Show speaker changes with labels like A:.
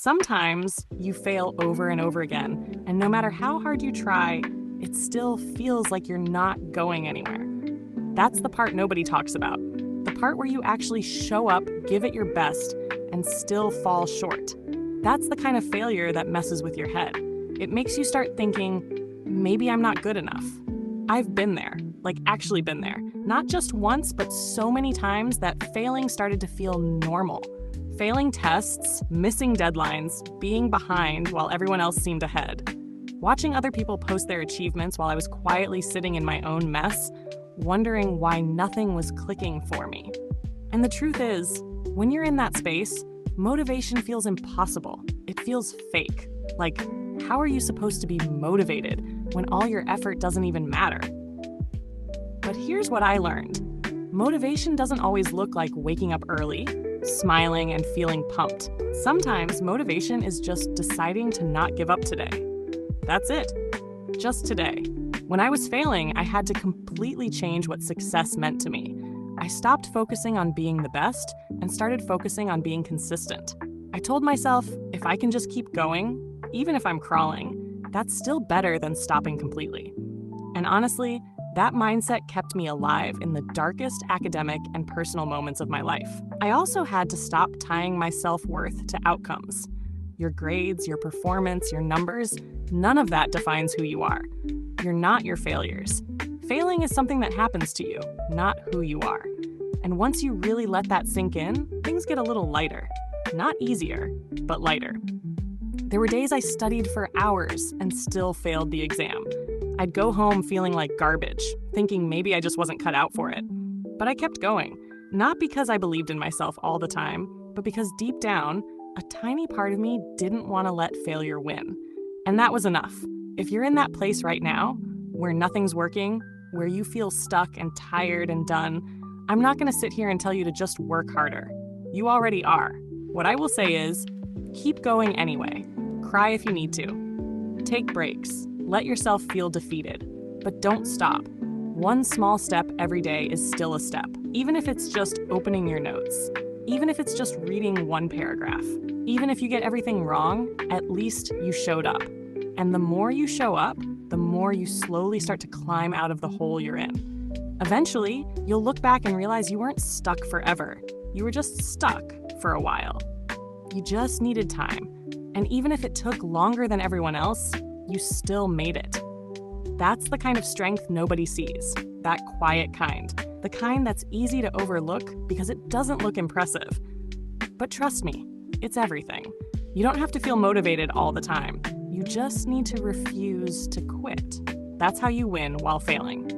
A: Sometimes you fail over and over again, and no matter how hard you try, it still feels like you're not going anywhere. That's the part nobody talks about. The part where you actually show up, give it your best, and still fall short. That's the kind of failure that messes with your head. It makes you start thinking, maybe I'm not good enough. I've been there, like actually been there. Not just once, but so many times that failing started to feel normal. Failing tests, missing deadlines, being behind while everyone else seemed ahead. Watching other people post their achievements while I was quietly sitting in my own mess, wondering why nothing was clicking for me. And the truth is, when you're in that space, motivation feels impossible. It feels fake. Like, how are you supposed to be motivated when all your effort doesn't even matter? But here's what I learned. Motivation doesn't always look like waking up early, smiling, and feeling pumped. Sometimes motivation is just deciding to not give up today. That's it. Just today. When I was failing, I had to completely change what success meant to me. I stopped focusing on being the best and started focusing on being consistent. I told myself, if I can just keep going, even if I'm crawling, that's still better than stopping completely. And honestly, that mindset kept me alive in the darkest academic and personal moments of my life. I also had to stop tying my self-worth to outcomes. Your grades, your performance, your numbers, none of that defines who you are. You're not your failures. Failing is something that happens to you, not who you are. And once you really let that sink in, things get a little lighter. Not easier, but lighter. There were days I studied for hours and still failed the exam. I'd go home feeling like garbage, thinking maybe I just wasn't cut out for it. But I kept going, not because I believed in myself all the time, but because deep down, a tiny part of me didn't want to let failure win. And that was enough. If you're in that place right now, where nothing's working, where you feel stuck and tired and done, I'm not going to sit here and tell you to just work harder. You already are. What I will say is, keep going anyway. Cry if you need to. Take breaks. Let yourself feel defeated. But don't stop. One small step every day is still a step, even if it's just opening your notes. Even if it's just reading one paragraph. Even if you get everything wrong, at least you showed up. And the more you show up, the more you slowly start to climb out of the hole you're in. Eventually, you'll look back and realize you weren't stuck forever. You were just stuck for a while. You just needed time. And even if it took longer than everyone else, you still made it. That's the kind of strength nobody sees. That quiet kind. The kind that's easy to overlook because it doesn't look impressive. But trust me, it's everything. You don't have to feel motivated all the time. You just need to refuse to quit. That's how you win while failing.